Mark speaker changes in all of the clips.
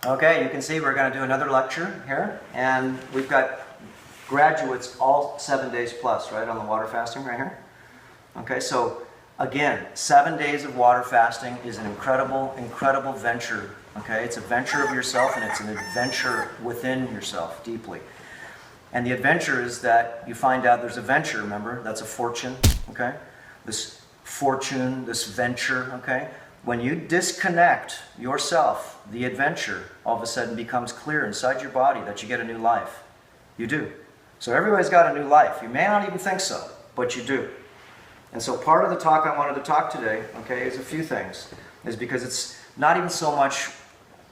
Speaker 1: Okay, you can see we're going to do another lecture here, and we've got graduates all 7 days plus, right, on the water fasting right here. Okay, so again, 7 days of water fasting is an incredible, incredible venture. Okay, it's a venture of yourself, and it's an adventure within yourself deeply. And the adventure is that you find out there's a venture, remember? That's a fortune, okay? This fortune, this venture, okay? When you disconnect yourself, the adventure all of a sudden becomes clear inside your body that you get a new life. You do. So everybody's got a new life. You may not even think so, but you do. And so part of the talk I wanted to talk today, okay, is a few things. Is because it's not even so much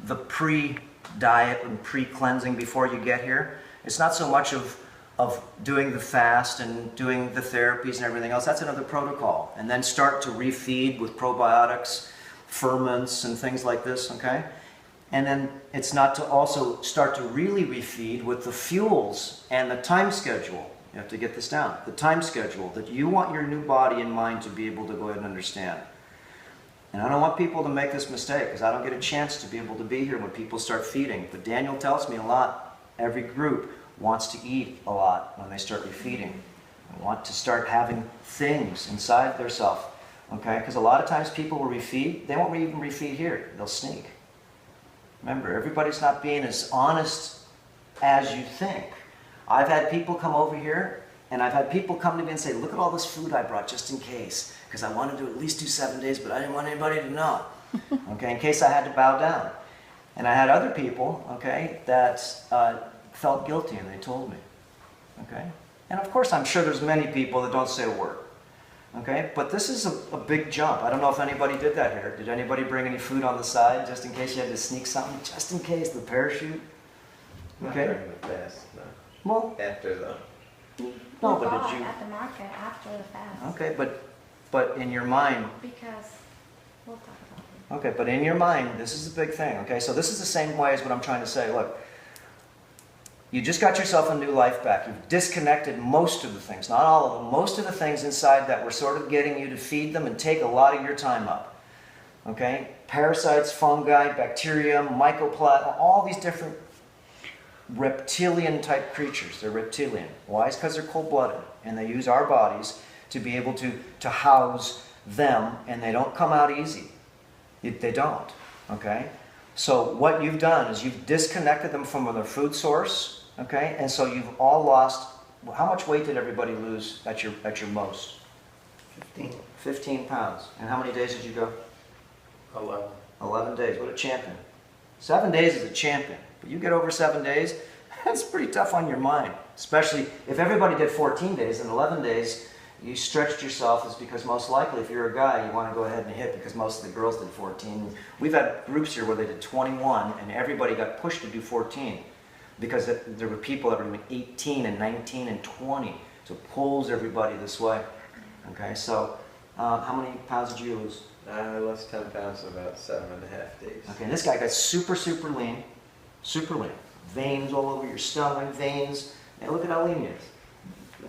Speaker 1: the pre-diet and pre-cleansing before you get here. It's not so much of doing the fast and doing the therapies and everything else. That's another protocol. And then start to refeed with probiotics, ferments, and things like this, okay? And then it's not to also start to really refeed with the fuels and the time schedule. You have to get this down. The time schedule that you want your new body and mind to be able to go ahead and understand. And I don't want people to make this mistake because I don't get a chance to be able to be here when people start feeding. But Daniel tells me a lot. Every group wants to eat a lot when they start refeeding. They want to start having things inside their self. Okay? Because a lot of times people will refeed. They won't even refeed here. They'll sneak. Remember, everybody's not being as honest as you think. I've had people come over here, and I've had people come to me and say, look at all this food I brought just in case. Because I wanted to at least do 7 days, but I didn't want anybody to know. Okay? In case I had to bow down. And I had other people, okay, that felt guilty, and they told me, okay? And of course, I'm sure there's many people that don't say a word, okay? But this is a big jump. I don't know if anybody did that here. Did anybody bring any food on the side, just in case you had to sneak something? Just in case, the parachute? Okay?
Speaker 2: Not during the fast, no.
Speaker 1: Well,
Speaker 2: After the...
Speaker 1: no,
Speaker 3: We
Speaker 1: but
Speaker 3: bought
Speaker 1: did you...
Speaker 3: at the market after the fast.
Speaker 1: Okay, but in your mind...
Speaker 3: Because we'll talk about it.
Speaker 1: Okay, but in your mind, this is a big thing, okay? So this is the same way as what I'm trying to say. Look, you just got yourself a new life back. You've disconnected most of the things, not all of them, most of the things inside that were sort of getting you to feed them and take a lot of your time up, okay? Parasites, fungi, bacteria, mycoplasma, all these different reptilian-type creatures. They're reptilian. Why? It's because they're cold-blooded, and they use our bodies to be able to house them, and they don't come out easy. They don't, okay? So what you've done is you've disconnected them from their food source, okay? And so you've all lost, how much weight did everybody lose at your most?
Speaker 2: 15.
Speaker 1: 15 pounds. And how many days did you go?
Speaker 2: 11.
Speaker 1: 11 days. What a champion. 7 days is a champion. But you get over 7 days, that's pretty tough on your mind. Especially if everybody did 14 days and 11 days, you stretched yourself, is because most likely if you're a guy, you want to go ahead and hit because most of the girls did 14. We've had groups here where they did 21 and everybody got pushed to do 14 because there were people that were doing 18 and 19 and 20. So it pulls everybody this way. Okay, so how many pounds did you lose?
Speaker 2: I lost 10 pounds in about 7.5 days.
Speaker 1: Okay, and this guy got super, super lean. Super lean. Veins all over your stomach, veins. And look at how lean he is.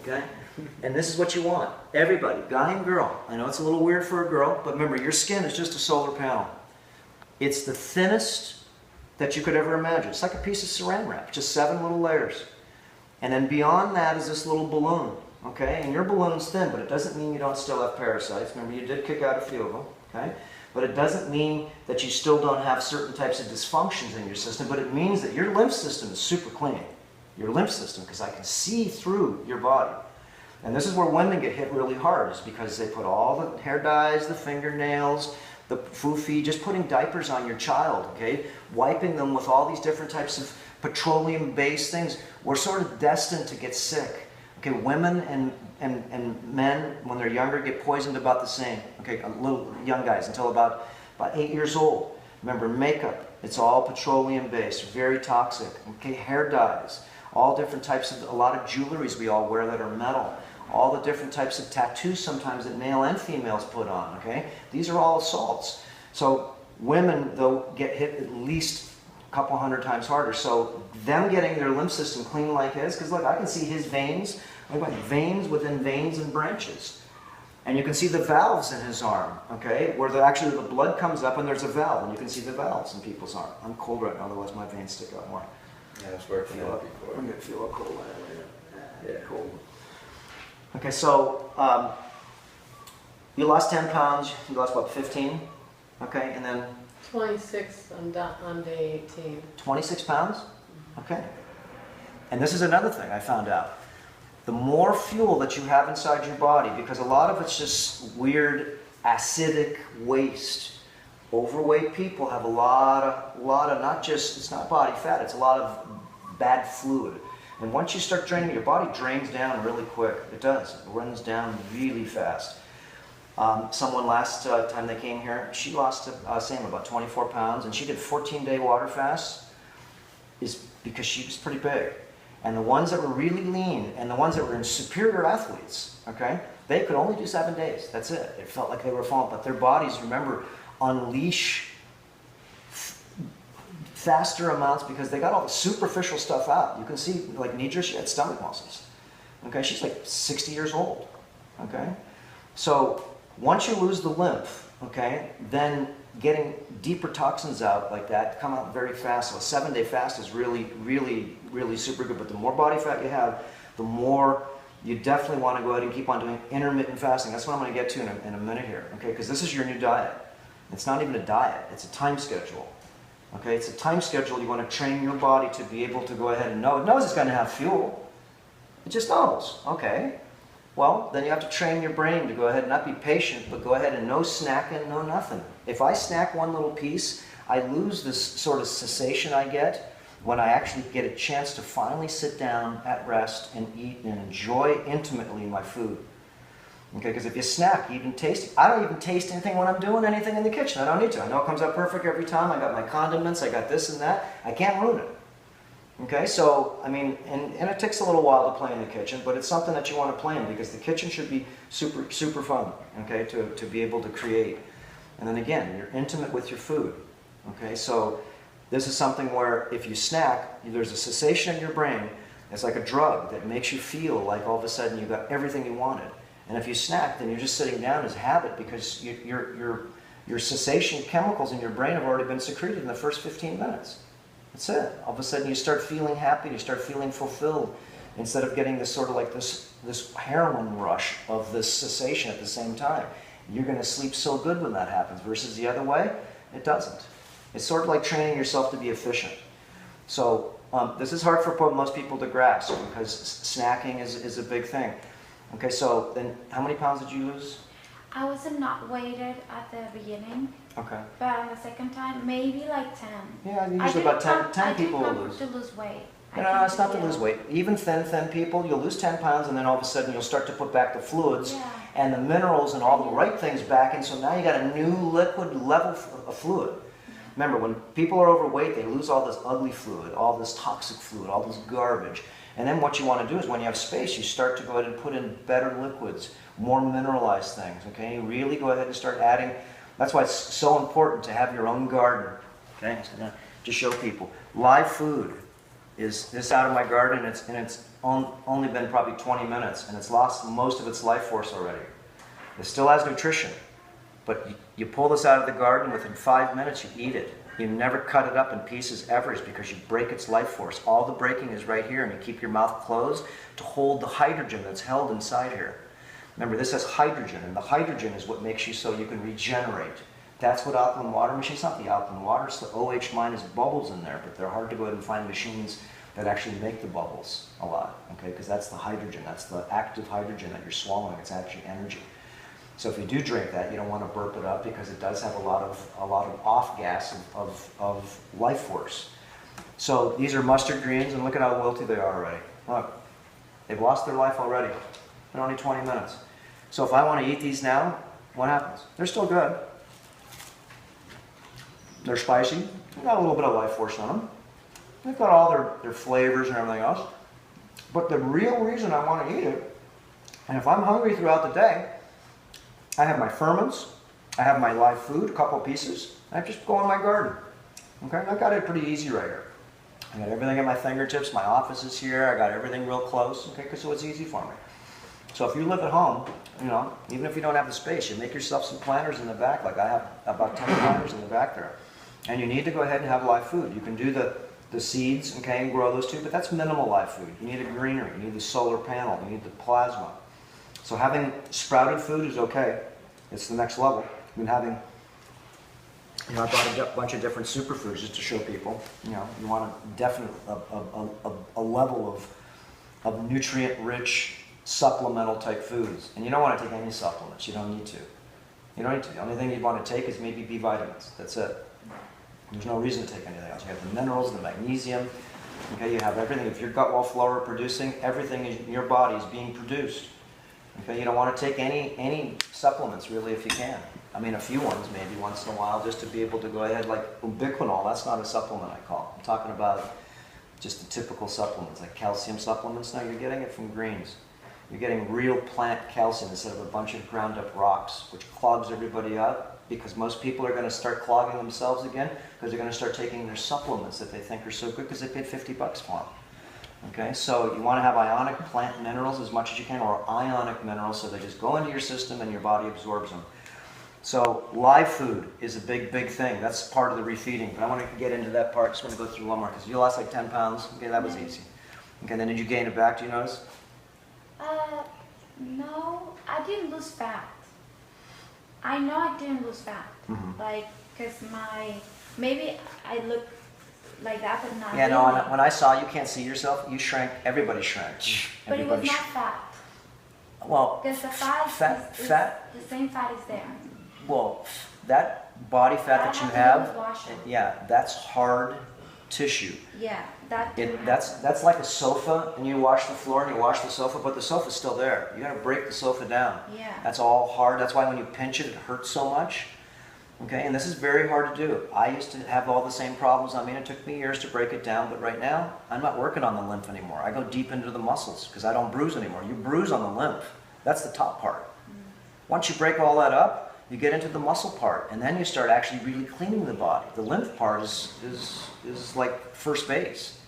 Speaker 1: Okay? And this is what you want. Everybody, guy and girl. I know it's a little weird for a girl, but remember, your skin is just a solar panel. It's the thinnest that you could ever imagine. It's like a piece of saran wrap, just 7 little layers. And then beyond that is this little balloon. Okay? And your balloon's thin, but it doesn't mean you don't still have parasites. Remember, you did kick out a few of them. Okay? But it doesn't mean that you still don't have certain types of dysfunctions in your system, but it means that your lymph system is super clean. Your lymph system, because I can see through your body. And this is where women get hit really hard, is because they put all the hair dyes, the fingernails, the foofy, just putting diapers on your child, okay? Wiping them with all these different types of petroleum-based things. We're sort of destined to get sick. Okay, women and men, when they're younger, get poisoned about the same. Okay, little young guys until about 8 years old. Remember, makeup, it's all petroleum-based, very toxic. Okay, hair dyes, all different types of, a lot of jewelries we all wear that are metal. All the different types of tattoos sometimes that male and females put on, okay? These are all assaults. So women, though, get hit at least a couple hundred times harder. So them getting their lymph system clean like his, because look, I can see his veins. I've got veins within veins and branches. And you can see the valves in his arm, okay? Where actually the blood comes up and there's a valve, and you can see the valves in people's arm. I'm cold right now, otherwise my veins stick out more.
Speaker 2: Yeah, I was working
Speaker 1: Feel
Speaker 2: out
Speaker 1: up.
Speaker 2: before.
Speaker 1: I'm gonna feel a cold later.
Speaker 2: Yeah.
Speaker 1: Cold. Okay, so you lost 10 pounds. You lost what, 15? Okay, and then
Speaker 4: 26 on day 18.
Speaker 1: 26 pounds. Okay. And this is another thing I found out. The more fuel that you have inside your body, because a lot of it's just weird acidic waste. Overweight people have a lot of not just, it's not body fat, it's a lot of bad fluid. And once you start draining, your body drains down really quick. It does. It runs down really fast. Someone last time they came here, she lost, same, about 24 pounds, and she did 14-day water fast, is because she was pretty big. And the ones that were really lean, and the ones that were in superior athletes, okay, they could only do 7 days. That's it. It felt like they were falling, but their bodies, remember, unleash faster amounts because they got all the superficial stuff out. You can see, like Nidra, she had stomach muscles. Okay, she's like 60 years old. Okay, so once you lose the lymph, okay, then getting deeper toxins out like that come out very fast. So a 7-day fast is really, really, really super good. But the more body fat you have, the more you definitely want to go ahead and keep on doing intermittent fasting. That's what I'm going to get to in a minute here. Okay, because this is your new diet. It's not even a diet. It's a time schedule. Okay, it's a time schedule. You want to train your body to be able to go ahead and know. It knows it's going to have fuel. It just knows. Okay. Well, then you have to train your brain to go ahead and not be patient, but go ahead and no snacking, no nothing. If I snack one little piece, I lose this sort of cessation I get when I actually get a chance to finally sit down at rest and eat and enjoy intimately my food. Okay, because if you snack, you even taste it. I don't even taste anything when I'm doing anything in the kitchen. I don't need to. I know it comes out perfect every time. I got my condiments, I got this and that. I can't ruin it. Okay, so, I mean, and it takes a little while to play in the kitchen, but it's something that you want to play in because the kitchen should be super, super fun, okay, to be able to create. And then again, you're intimate with your food, okay? So this is something where if you snack, there's a cessation in your brain. It's like a drug that makes you feel like all of a sudden you got everything you wanted. And if you snack, then you're just sitting down as habit because your cessation chemicals in your brain have already been secreted in the first 15 minutes. That's it. All of a sudden you start feeling happy, you start feeling fulfilled, instead of getting this sort of like this heroin rush of this cessation at the same time. You're going to sleep so good when that happens, versus the other way, it doesn't. It's sort of like training yourself to be efficient. So this is hard for most people to grasp because snacking is a big thing. Okay, so then how many pounds did you lose?
Speaker 3: I was not weighted at the beginning,
Speaker 1: Okay.
Speaker 3: but on the second time, maybe like 10.
Speaker 1: Yeah, usually about 10 people will
Speaker 3: I
Speaker 1: lose.
Speaker 3: to lose weight.
Speaker 1: No, it's not to lose weight. Even thin people, you'll lose 10 pounds and then all of a sudden you'll start to put back the fluids
Speaker 3: Yeah.
Speaker 1: and the minerals and all the right things back in. So now you got a new liquid level of fluid. Remember, when people are overweight, they lose all this ugly fluid, all this toxic fluid, all this garbage. And then what you want to do is when you have space, you start to go ahead and put in better liquids, more mineralized things, okay? You really go ahead and start adding. That's why it's so important to have your own garden, okay? So now, to show people, live food is this out of my garden, and it's only been probably 20 minutes, and it's lost most of its life force already. It still has nutrition, but you pull this out of the garden, within 5 minutes you eat it. You never cut it up in pieces ever, because you break its life force. All the breaking is right here, and you keep your mouth closed to hold the hydrogen that's held inside here. Remember, this has hydrogen, and the hydrogen is what makes you so you can regenerate. That's what alkaline water machines, not the alkaline water, it's the OH minus bubbles in there, but they're hard to go ahead and find machines that actually make the bubbles a lot, okay? Because that's the hydrogen, that's the active hydrogen that you're swallowing, it's actually energy. So if you do drink that, you don't want to burp it up because it does have a lot of off gas of life force. So these are mustard greens, and look at how wilty they are already. Look, they've lost their life already in only 20 minutes. So if I want to eat these now, what happens? They're still good. They're spicy. They've got a little bit of life force on them. They've got all their flavors and everything else. But the real reason I want to eat it, and if I'm hungry throughout the day, I have my ferments, I have my live food, a couple pieces, and I just go in my garden. Okay, I got it pretty easy right here. I got everything at my fingertips, my office is here, I got everything real close, okay, so it's easy for me. So if you live at home, you know, even if you don't have the space, you make yourself some planters in the back, like I have about 10 planters in the back there. And you need to go ahead and have live food. You can do the seeds, okay, and grow those too, but that's minimal live food. You need a greenery, you need the solar panel, you need the plasma. So having sprouted food is okay. It's the next level. I mean, having, you know, I brought a bunch of different superfoods just to show people, you know, you want a level of nutrient-rich, supplemental type foods. And you don't want to take any supplements. You don't need to. You don't need to. The only thing you want to take is maybe B vitamins. That's it. There's no reason to take anything else. You have the minerals, the magnesium. Okay, you have everything. If your gut wall flora are producing, everything in your body is being produced. Okay, you don't want to take any supplements really if you can. I mean, a few ones maybe once in a while just to be able to go ahead, like ubiquinol. That's not a supplement I call. I'm talking about just the typical supplements, like calcium supplements. Now you're getting it from greens. You're getting real plant calcium instead of a bunch of ground up rocks, which clogs everybody up because most people are going to start clogging themselves again because they're going to start taking their supplements that they think are so good because they paid $50 for them. Okay, so you want to have ionic plant minerals as much as you can, or ionic minerals, so they just go into your system and your body absorbs them. So live food is a big, big thing. That's part of the refeeding. But I want to get into that part. Just want to go through one more because you lost like 10 pounds. Okay, that was easy. Okay, then did you gain it back? Do you notice?
Speaker 3: No, I didn't lose fat. I know I didn't lose fat.
Speaker 1: Mm-hmm.
Speaker 3: Like, cause maybe I look like that, but not
Speaker 1: Yeah,
Speaker 3: really.
Speaker 1: no, when I saw you can't see yourself, you shrank, everybody shrank.
Speaker 3: But it was
Speaker 1: Everybody
Speaker 3: not
Speaker 1: shrank.
Speaker 3: fat.
Speaker 1: Well,
Speaker 3: Because the fat,
Speaker 1: fat,
Speaker 3: the same fat is there.
Speaker 1: well, that body fat that you
Speaker 3: I
Speaker 1: have,
Speaker 3: to do with washing.
Speaker 1: yeah, that's hard tissue.
Speaker 3: Yeah, that do
Speaker 1: That's like a sofa, and you wash the floor and you wash the sofa, but the sofa's still there. You gotta break the sofa down.
Speaker 3: Yeah.
Speaker 1: That's all hard. That's why when you pinch it, it hurts so much. Okay, and this is very hard to do. I used to have all the same problems. I mean, it took me years to break it down, but right now, I'm not working on the lymph anymore. I go deep into the muscles because I don't bruise anymore. You bruise on the lymph. That's the top part. Once you break all that up, you get into the muscle part, and then you start actually really cleaning the body. The lymph part is like first base.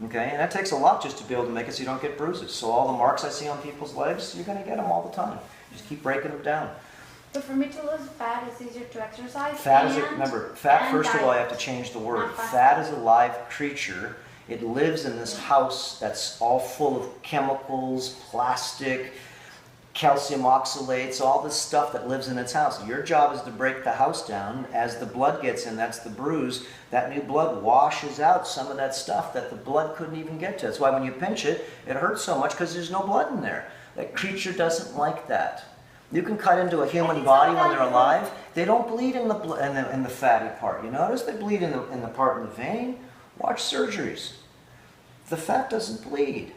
Speaker 1: Okay, and that takes a lot just to be able to make it so you don't get bruises. So all the marks I see on people's legs, you're going to get them all the time. Just keep breaking them down.
Speaker 3: But for me to lose fat, it's easier to exercise.
Speaker 1: Fat is,
Speaker 3: and,
Speaker 1: remember, fat,
Speaker 3: and
Speaker 1: first of all, I have to
Speaker 3: diet.
Speaker 1: change the word.
Speaker 3: Not fast.
Speaker 1: Fat is a live creature. It lives in this house that's all full of chemicals, plastic, calcium oxalates, all this stuff that lives in its house. Your job is to break the house down. As the blood gets in, that's the bruise. That new blood washes out some of that stuff that the blood couldn't even get to. That's why when you pinch it, it hurts so much because there's no blood in there. That creature doesn't like that. You can cut into a human body when they're alive. They don't bleed in the fatty part. You notice they bleed in the part in the vein. Watch surgeries. The fat doesn't bleed.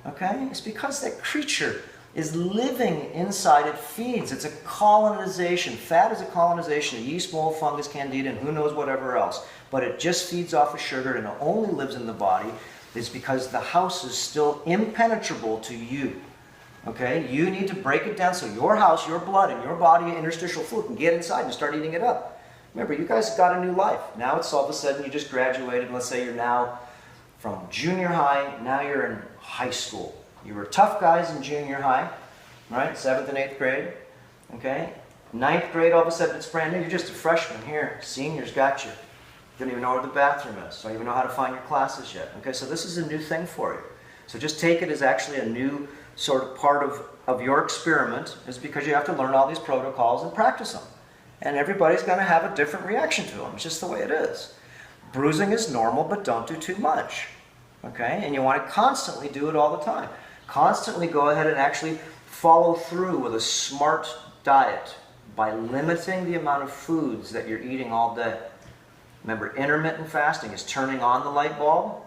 Speaker 1: Okay? It's because that creature is living inside. It feeds. It's a colonization. Fat is a colonization of yeast, mold, fungus, candida, and who knows whatever else. But it just feeds off of sugar and it only lives in the body. It's because the house is still impenetrable to you. Okay? You need to break it down so your house, your blood, and your body, interstitial fluid can get inside and start eating it up. Remember, you guys got a new life. Now it's all of a sudden you just graduated. Let's say you're now from junior high, now you're in high school. You were tough guys in junior high, right? 7th and 8th grade, okay? 9th grade, all of a sudden it's brand new. You're just a freshman here. Seniors got you. Don't even know where the bathroom is. Don't even know how to find your classes yet. Okay, so this is a new thing for you. So just take it as actually a new sort of part of your experiment, is because you have to learn all these protocols and practice them. And everybody's going to have a different reaction to them. It's just the way it is. Bruising is normal, but don't do too much. Okay? And you want to constantly do it all the time. Constantly go ahead and actually follow through with a smart diet by limiting the amount of foods that you're eating all day. Remember, intermittent fasting is turning on the light bulb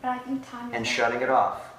Speaker 3: But I think time is
Speaker 1: and shutting it off.